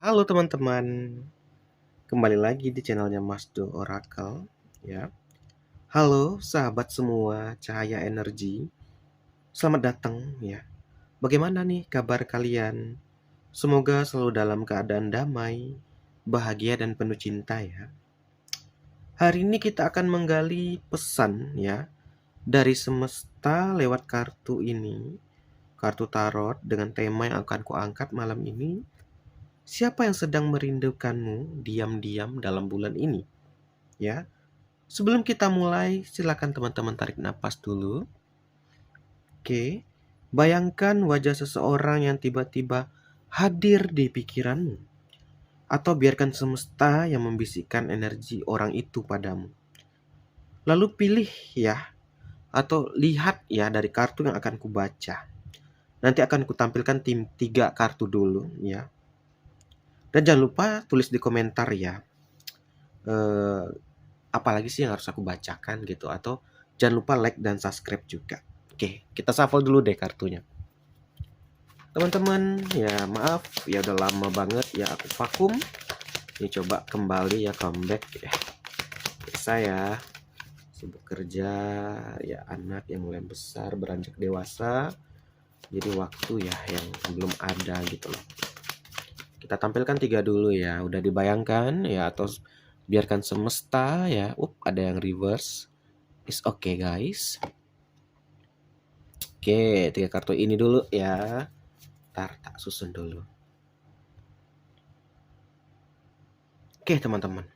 Halo teman-teman, kembali lagi di channelnya Mas Do Oracle ya. Halo sahabat semua cahaya energi, selamat datang ya. Bagaimana nih kabar kalian? Semoga selalu dalam keadaan damai, bahagia dan penuh cinta ya. Hari ini kita akan menggali pesan ya dari semesta lewat kartu ini, kartu tarot dengan tema yang akan kuangkat malam ini. Siapa yang sedang merindukanmu diam-diam dalam bulan ini? Ya, sebelum kita mulai, silakan teman-teman tarik napas dulu. Oke, bayangkan wajah seseorang yang tiba-tiba hadir di pikiranmu. Atau biarkan semesta yang membisikkan energi orang itu padamu. Lalu pilih ya, atau lihat ya dari kartu yang akan kubaca. Nanti akan kutampilkan tim 3 kartu dulu ya. Dan jangan lupa tulis di komentar ya. Eh, Apalagi sih yang harus aku bacakan gitu, atau jangan lupa like dan subscribe juga. Oke, kita shuffle dulu deh kartunya. Teman-teman, ya maaf ya udah lama banget ya aku vakum. Ini coba kembali ya, comeback ya. Saya sibuk kerja ya, anak yang mulai besar beranjak dewasa. Jadi waktu ya yang belum ada gitu loh. Kita tampilkan 3 dulu ya. Udah dibayangkan ya, atau biarkan semesta ya. Ada yang reverse. It's okay guys. Oke, 3 kartu ini dulu ya. Ntar tak susun dulu. Oke teman-teman.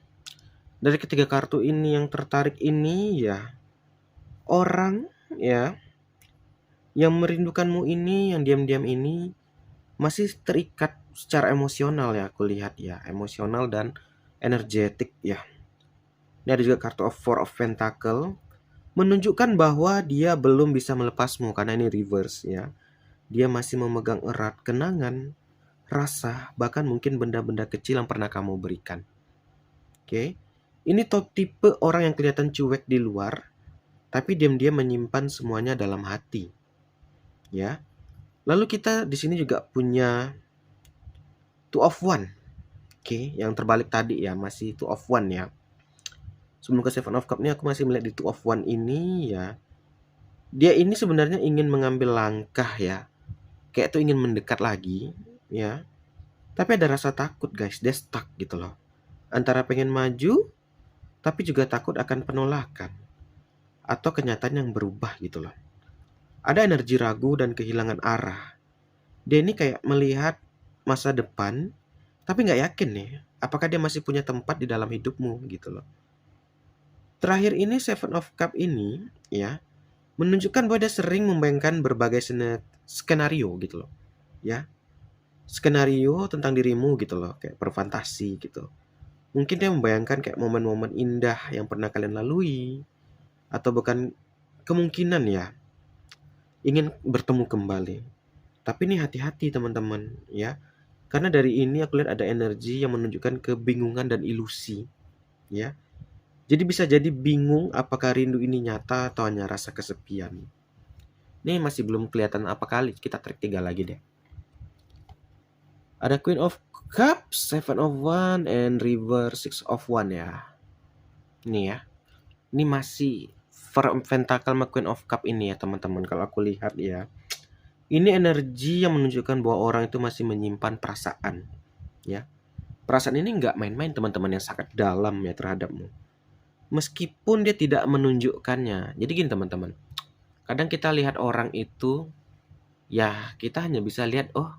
Dari ketiga kartu ini yang tertarik ini ya, orang ya yang merindukanmu ini, yang diam-diam ini masih terikat secara emosional ya, aku lihat ya, emosional dan energetik ya. Ini ada juga kartu of Four of Pentacle, menunjukkan bahwa dia belum bisa melepasmu karena ini reverse ya. Dia masih memegang erat kenangan, rasa, bahkan mungkin benda-benda kecil yang pernah kamu berikan. Oke. Ini top tipe orang yang kelihatan cuek di luar, tapi diam-diam menyimpan semuanya dalam hati. Ya. Lalu kita di sini juga punya Two of One. Oke, yang terbalik tadi ya, masih Two of One ya. Sebelum ke Seven of Cup ini aku masih melihat di Two of One ini ya. Dia ini sebenarnya ingin mengambil langkah ya. Kayak tuh ingin mendekat lagi ya. Tapi ada rasa takut guys, dia stuck gitu loh. Antara pengen maju, tapi juga takut akan penolakan. Atau kenyataan yang berubah gitu loh. Ada energi ragu dan kehilangan arah. Dia ini kayak melihat masa depan, tapi nggak yakin nih, apakah dia masih punya tempat di dalam hidupmu gitu loh. Terakhir ini Seven of Cup ini ya, menunjukkan bahwa dia sering membayangkan berbagai skenario gitu loh. Ya, skenario tentang dirimu gitu loh, kayak berfantasi gitu. Mungkin dia membayangkan kayak momen-momen indah yang pernah kalian lalui, atau bukan kemungkinan ya, ingin bertemu kembali. Tapi ini hati-hati teman-teman ya. Karena dari ini aku lihat ada energi yang menunjukkan kebingungan dan ilusi ya. Jadi bisa jadi bingung apakah rindu ini nyata atau hanya rasa kesepian. Ini masih belum kelihatan apa kali, kita trik 3 lagi deh. Ada Queen of Cups, Seven of One, and River Six of One ya. Ini ya. Ini masih Pentacle sama Queen of Cup ini ya teman-teman. Kalau aku lihat ya. Ini energi yang menunjukkan bahwa orang itu masih menyimpan perasaan ya. Perasaan ini nggak main-main teman-teman, yang sangat dalam ya terhadapmu. Meskipun dia tidak menunjukkannya. Jadi gini teman-teman. Kadang kita lihat orang itu, ya kita hanya bisa lihat, oh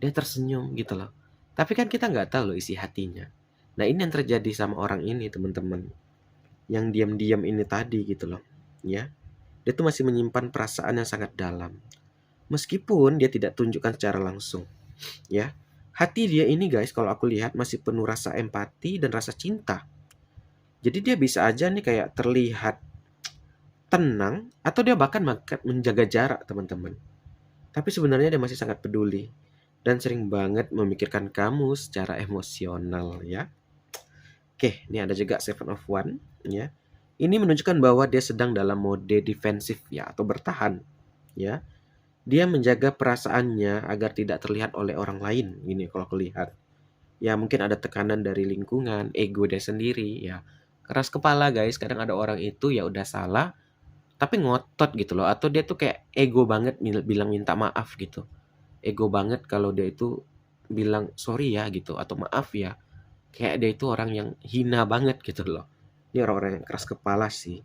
dia tersenyum gitu loh. Tapi kan kita nggak tahu loh isi hatinya. Nah ini yang terjadi sama orang ini teman-teman. Yang diam-diam ini tadi gitu loh. Ya, dia tuh masih menyimpan perasaan yang sangat dalam. Meskipun dia tidak tunjukkan secara langsung. Ya, hati dia ini guys kalau aku lihat masih penuh rasa empati dan rasa cinta. Jadi dia bisa aja nih kayak terlihat tenang, atau dia bahkan menjaga jarak teman-teman. Tapi sebenarnya dia masih sangat peduli dan sering banget memikirkan kamu secara emosional ya. Oke, ini ada juga Seven of One ya. Ini menunjukkan bahwa dia sedang dalam mode defensif ya, atau bertahan ya. Dia menjaga perasaannya agar tidak terlihat oleh orang lain. Ini kalau aku lihat. Ya mungkin ada tekanan dari lingkungan, ego dia sendiri ya. Keras kepala guys, kadang ada orang itu ya udah salah tapi ngotot gitu loh, atau dia tuh kayak ego banget bilang minta maaf gitu. Ego banget kalau dia itu bilang sorry ya gitu atau maaf ya. Kayak dia itu orang yang hina banget gitu loh. Ini orang-orang yang keras kepala sih.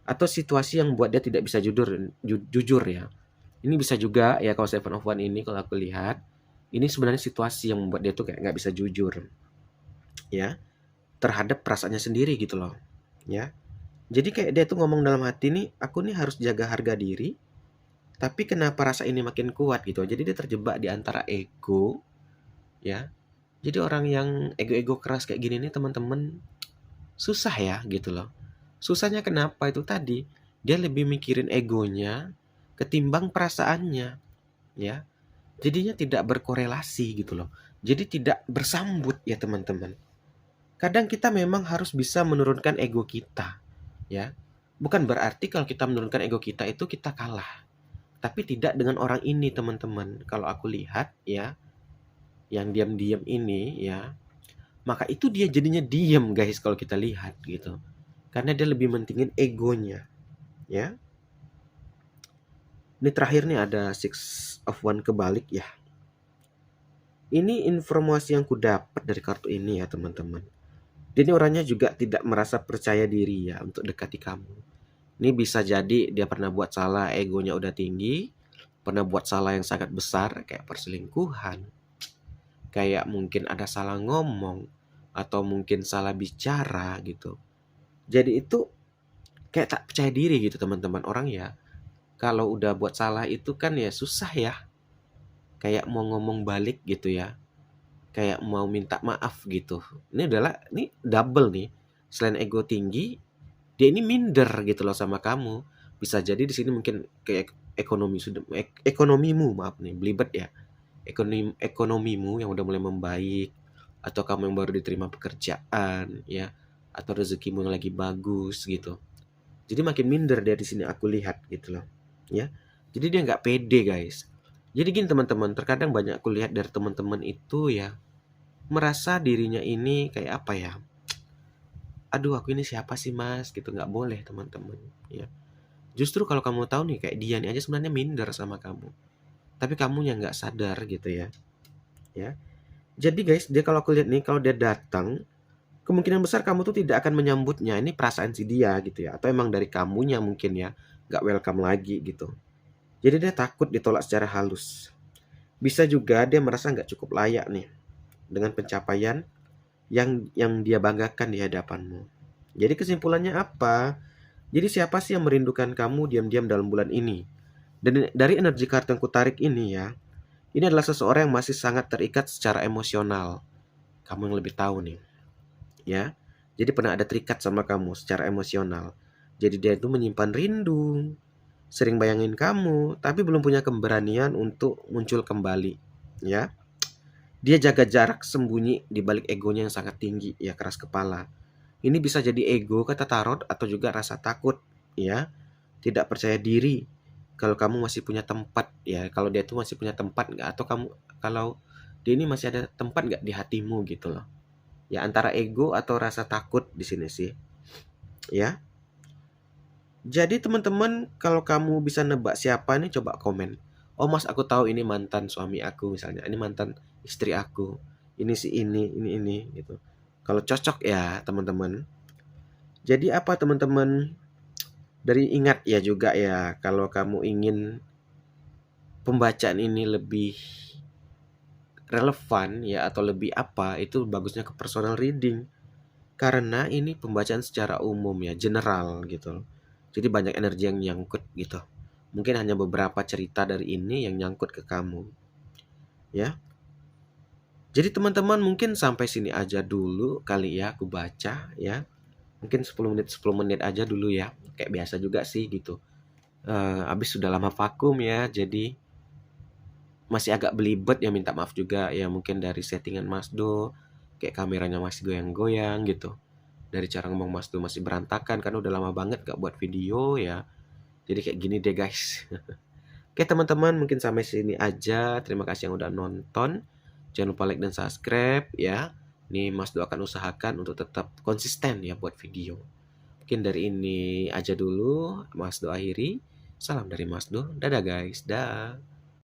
Atau situasi yang buat dia tidak bisa jujur ya. Ini bisa juga ya kalau Seven of One ini kalau aku lihat, ini sebenarnya situasi yang membuat dia tuh kayak nggak bisa jujur ya terhadap perasaannya sendiri gitu loh ya. Jadi kayak dia tuh ngomong dalam hati nih, aku nih harus jaga harga diri, tapi kenapa rasa ini makin kuat gitu. Jadi dia terjebak di antara ego ya. Jadi orang yang ego-ego keras kayak gini nih teman-teman susah ya gitu loh. Susahnya kenapa itu tadi, dia lebih mikirin egonya ketimbang perasaannya ya. Jadinya tidak berkorelasi gitu loh. Jadi tidak bersambut ya teman-teman. Kadang kita memang harus bisa menurunkan ego kita ya. Bukan berarti kalau kita menurunkan ego kita itu kita kalah. Tapi tidak dengan orang ini teman-teman. Kalau aku lihat ya, yang diam-diam ini ya, maka itu dia jadinya diam guys kalau kita lihat gitu. Karena dia lebih mentingin egonya ya. Ini terakhir nih ada Six of One kebalik ya. Ini informasi yang ku dapat dari kartu ini ya teman-teman. Dia ini orangnya juga tidak merasa percaya diri ya untuk dekati kamu. Ini bisa jadi dia pernah buat salah, egonya udah tinggi, pernah buat salah yang sangat besar kayak perselingkuhan, kayak mungkin ada salah ngomong, atau mungkin salah bicara gitu. Jadi itu kayak tak percaya diri gitu teman-teman. Orang ya kalau udah buat salah itu kan ya susah ya. Kayak mau ngomong balik gitu ya. Kayak mau minta maaf gitu. Ini double nih. Selain ego tinggi, dia ini minder gitu loh sama kamu. Bisa jadi di sini mungkin kayak ekonomimu maaf nih, belibet ya. Ekonomimu yang udah mulai membaik, atau kamu yang baru diterima pekerjaan ya, atau rezekimu yang lagi bagus gitu. Jadi makin minder dia di sini aku lihat gitu loh ya. Jadi dia nggak pede guys. Jadi gini teman-teman, terkadang banyak aku lihat dari teman-teman itu ya merasa dirinya ini kayak apa ya, aduh aku ini siapa sih mas gitu. Nggak boleh teman-teman ya. Justru kalau kamu tahu nih kayak dia nih aja sebenarnya minder sama kamu, tapi kamu yang nggak sadar gitu ya. Ya. Jadi guys, dia kalau aku lihat nih, kalau dia datang, kemungkinan besar kamu tuh tidak akan menyambutnya. Ini perasaan si dia gitu ya. Atau emang dari kamunya mungkin ya, nggak welcome lagi gitu. Jadi dia takut ditolak secara halus. Bisa juga dia merasa nggak cukup layak nih dengan pencapaian yang dia banggakan di hadapanmu. Jadi kesimpulannya apa? Jadi siapa sih yang merindukan kamu diam-diam dalam bulan ini? Dan dari energi kartu yang kutarik ini ya, ini adalah seseorang yang masih sangat terikat secara emosional. Kamu yang lebih tahu nih, ya. Jadi pernah ada terikat sama kamu secara emosional. Jadi dia itu menyimpan rindu, sering bayangin kamu, tapi belum punya keberanian untuk muncul kembali, ya. Dia jaga jarak sembunyi di balik egonya yang sangat tinggi, ya keras kepala. Ini bisa jadi ego kata tarot atau juga rasa takut, ya. Tidak percaya diri kalau kamu masih punya tempat ya, kalau dia tuh masih punya tempat nggak, atau kamu kalau dia ini masih ada tempat nggak di hatimu gitu loh. Ya antara ego atau rasa takut di sini sih. Ya. Jadi teman-teman kalau kamu bisa nebak siapa nih coba komen. Oh mas aku tahu ini mantan suami aku misalnya. Ini mantan istri aku. Ini si ini gitu. Kalau cocok ya teman-teman. Jadi apa teman-teman? Dari ingat ya juga ya kalau kamu ingin pembacaan ini lebih relevan ya atau lebih apa, itu bagusnya ke personal reading. Karena ini pembacaan secara umum ya, general gitu. Jadi banyak energi yang nyangkut gitu. Mungkin hanya beberapa cerita dari ini yang nyangkut ke kamu. Ya. Jadi teman-teman mungkin sampai sini aja dulu kali ya aku baca ya. Mungkin 10 menit aja dulu ya. Kayak biasa juga sih gitu. Habis sudah lama vakum ya, jadi masih agak belibet ya, minta maaf juga ya, mungkin dari settingan Mas Do kayak kameranya masih goyang-goyang gitu, dari cara ngomong Mas Do masih berantakan karena udah lama banget gak buat video ya, jadi kayak gini deh guys. Oke teman-teman, mungkin sampai sini aja, terima kasih yang udah nonton. Jangan lupa like dan subscribe ya. Nih Mas Do akan usahakan untuk tetap konsisten ya buat video. Mungkin dari ini aja dulu Mas Do akhiri. Salam dari Mas Do. Dadah guys. Dah.